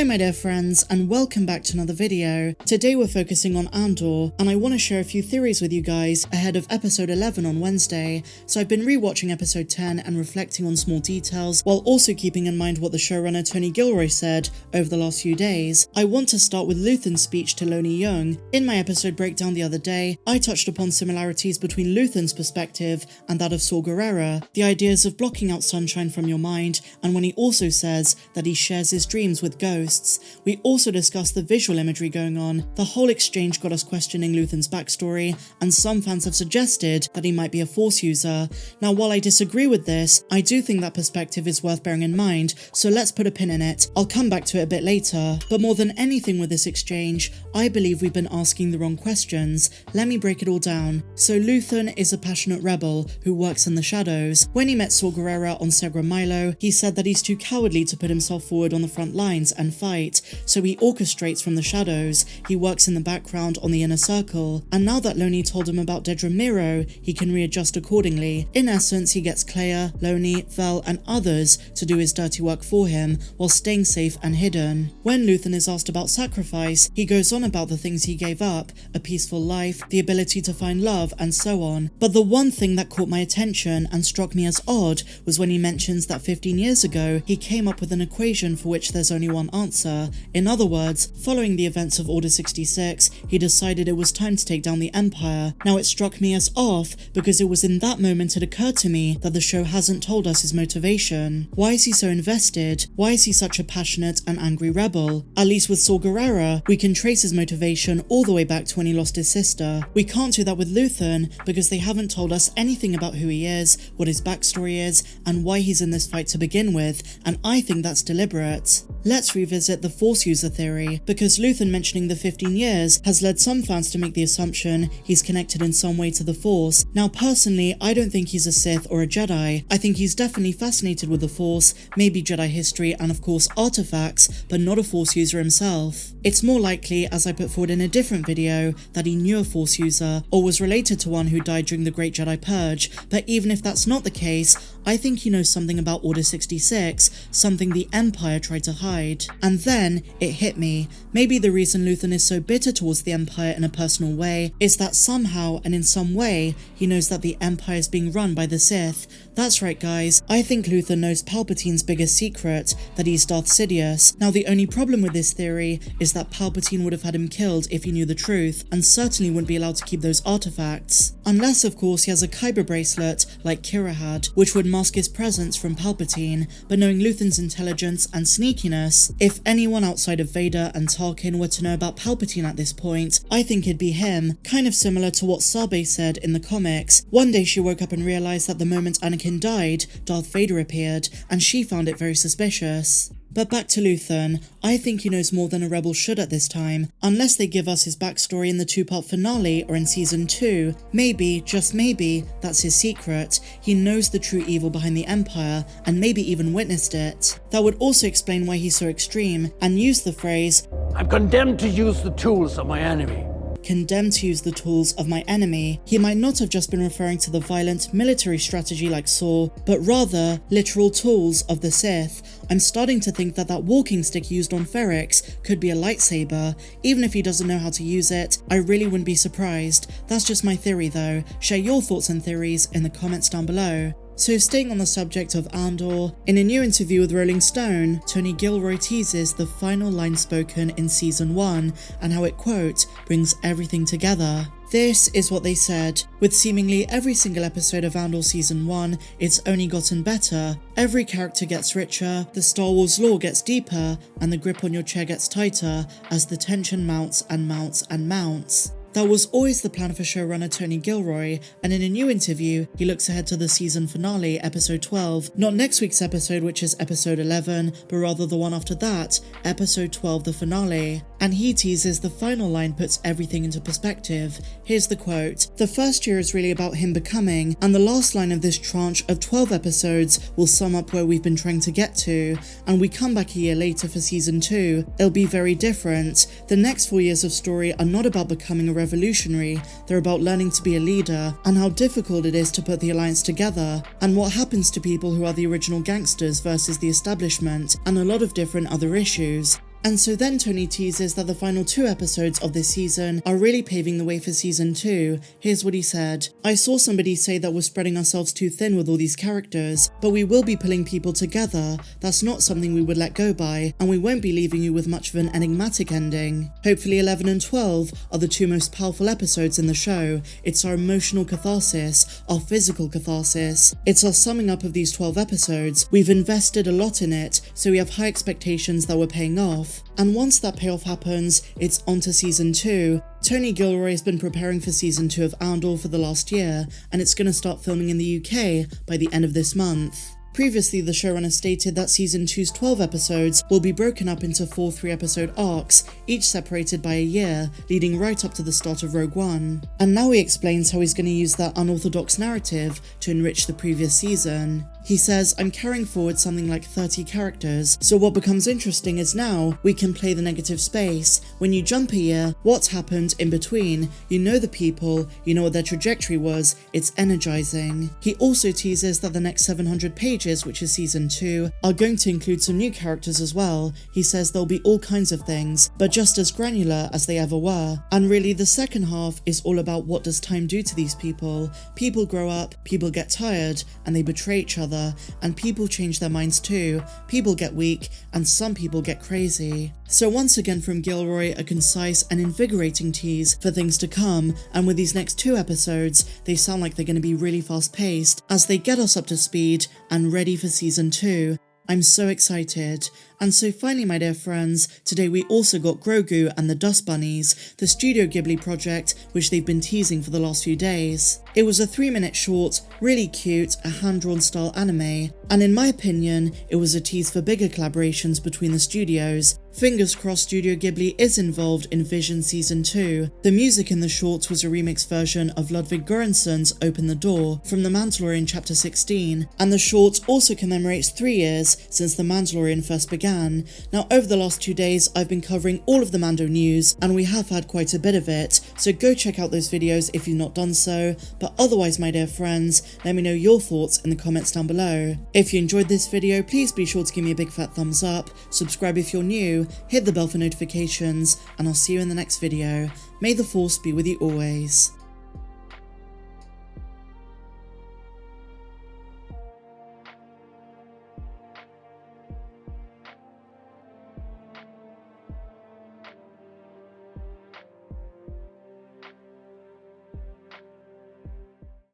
Hello my dear friends, and welcome back to another video. Today we're focusing on Andor, and I want to share a few theories with you guys ahead of episode 11 on Wednesday. So I've been rewatching episode 10 and reflecting on small details, while also keeping in mind what the showrunner Tony Gilroy said over the last few days. I want to start with Luthen's speech to Filoni. In my episode breakdown the other day, I touched upon similarities between Luthen's perspective and that of Saw Gerrera, the ideas of blocking out sunshine from your mind, and when he also says that he shares his dreams with ghosts. We also discussed the visual imagery going on. The whole exchange got us questioning Luthen's backstory, and some fans have suggested that he might be a Force user. Now, while I disagree with this, I do think that perspective is worth bearing in mind, so let's put a pin in it. I'll come back to it a bit later. But more than anything with this exchange, I believe we've been asking the wrong questions. Let me break it all down. So Luthen is a passionate rebel who works in the shadows. When he met Saw Gerrera on Segra Milo, he said that he's too cowardly to put himself forward on the front lines and fight, so he orchestrates from the shadows. He works in the background on the inner circle, and now that Filoni told him about Dedra Meero, he can readjust accordingly. In essence, he gets Clea, Filoni, Vel and others to do his dirty work for him, while staying safe and hidden. When Luthen is asked about sacrifice, he goes on about the things he gave up, a peaceful life, the ability to find love, and so on. But the one thing that caught my attention and struck me as odd was when he mentions that 15 years ago, he came up with an equation for which there's only one answer. In other words, following the events of Order 66, he decided it was time to take down the Empire. Now it struck me as off because it was in that moment it occurred to me that the show hasn't told us his motivation. Why is he so invested? Why is he such a passionate and angry rebel? At least with Saw Gerrera, we can trace his motivation all the way back to when he lost his sister. We can't do that with Luthen because they haven't told us anything about who he is, what his backstory is, and why he's in this fight to begin with, and I think that's deliberate. Let's revisit the Force user theory, because Luthen mentioning the 15 years has led some fans to make the assumption he's connected in some way to the Force. Now personally, I don't think he's a Sith or a Jedi. I think he's definitely fascinated with the Force, maybe Jedi history and of course artifacts, but not a Force user himself. It's more likely, as I put forward in a different video, that he knew a Force user or was related to one who died during the Great Jedi Purge, but even if that's not the case, I think he knows something about Order 66, something the Empire tried to hide. And then it hit me. Maybe the reason Luthen is so bitter towards the Empire in a personal way is that somehow and in some way he knows that the Empire is being run by the Sith. That's right guys, I think Luthen knows Palpatine's biggest secret, that he's Darth Sidious. Now the only problem with this theory is that Palpatine would have had him killed if he knew the truth, and certainly wouldn't be allowed to keep those artifacts. Unless of course he has a Kyber bracelet like Kira had, which would mask his presence from Palpatine. But knowing Luthen's intelligence and sneakiness, if anyone outside of Vader and Tarkin were to know about Palpatine at this point, I think it'd be him, kind of similar to what Sabe said in the comics. One day she woke up and realized that the moment Anakin died, Darth Vader appeared, and she found it very suspicious. But back to Luthen, I think he knows more than a rebel should at this time, unless they give us his backstory in the two-part finale or in season 2. Maybe, just maybe, that's his secret. He knows the true evil behind the Empire, and maybe even witnessed it. That would also explain why he's so extreme, and used the phrase, "I'm condemned to use the tools of my enemy." Condemned to use the tools of my enemy. He might not have just been referring to the violent military strategy like Saw, but rather literal tools of the Sith. I'm starting to think that that walking stick used on Ferrix could be a lightsaber. Even if he doesn't know how to use it, I really wouldn't be surprised. That's just my theory though. Share your thoughts and theories in the comments down below. So staying on the subject of Andor, in a new interview with Rolling Stone, Tony Gilroy teases the final line spoken in season 1 and how it, quote, brings everything together. This is what they said: with seemingly every single episode of Andor season 1, it's only gotten better. Every character gets richer, the Star Wars lore gets deeper, and the grip on your chair gets tighter as the tension mounts and mounts and mounts. That was always the plan for showrunner Tony Gilroy, and in a new interview, he looks ahead to the season finale, episode 12, not next week's episode which is episode 11, but rather the one after that, episode 12, the finale. And he teases the final line puts everything into perspective. Here's the quote: "The first year is really about him becoming, and the last line of this tranche of 12 episodes will sum up where we've been trying to get to, and we come back a year later for season 2, it'll be very different. The next 4 years of story are not about becoming a revolutionary, they're about learning to be a leader, and how difficult it is to put the alliance together, and what happens to people who are the original gangsters versus the establishment, and a lot of different other issues." And so then Tony teases that the final 2 episodes of this season are really paving the way for season 2. Here's what he said. I saw somebody say that we're spreading ourselves too thin with all these characters, but we will be pulling people together. That's not something we would let go by, and we won't be leaving you with much of an enigmatic ending. Hopefully 11 and 12 are the 2 most powerful episodes in the show. It's our emotional catharsis, our physical catharsis. It's our summing up of these 12 episodes. We've invested a lot in it, so we have high expectations that we're paying off. And once that payoff happens, it's on to season 2. Tony Gilroy has been preparing for season 2 of Andor for the last year, and it's going to start filming in the UK by the end of this month. Previously, the showrunner stated that season 2's 12 episodes will be broken up into 4 3-episode arcs, each separated by a year, leading right up to the start of Rogue One. And now he explains how he's going to use that unorthodox narrative to enrich the previous season. He says, I'm carrying forward something like 30 characters, so what becomes interesting is now we can play the negative space. When you jump a year, what's happened in between? You know the people, you know what their trajectory was, it's energizing. He also teases that the next 700 pages, which is season 2, are going to include some new characters as well. He says there'll be all kinds of things, but just as granular as they ever were. And really the second half is all about what does time do to these people. People grow up, people get tired, and they betray each other. And people change their minds too. People get weak, and some people get crazy. So once again from Gilroy, a concise and invigorating tease for things to come, and with these next 2 episodes, they sound like they're going to be really fast paced as they get us up to speed and ready for season 2. I'm so excited. And so finally, my dear friends, today we also got Grogu and the Dustbunnies, the Studio Ghibli project which they've been teasing for the last few days. It was a 3-minute short, really cute, a hand-drawn style anime, and in my opinion, it was a tease for bigger collaborations between the studios. Fingers crossed Studio Ghibli is involved in Vision Season 2. The music in the shorts was a remix version of Ludwig Göransson's Open the Door from The Mandalorian Chapter 16, and the short also commemorates 3 years since The Mandalorian first began. Now over the last 2 days I've been covering all of the Mando news, and we have had quite a bit of it, so go check out those videos if you've not done so, but otherwise my dear friends, let me know your thoughts in the comments down below. If you enjoyed this video, please be sure to give me a big fat thumbs up, subscribe if you're new, hit the bell for notifications, and I'll see you in the next video. May the Force be with you always.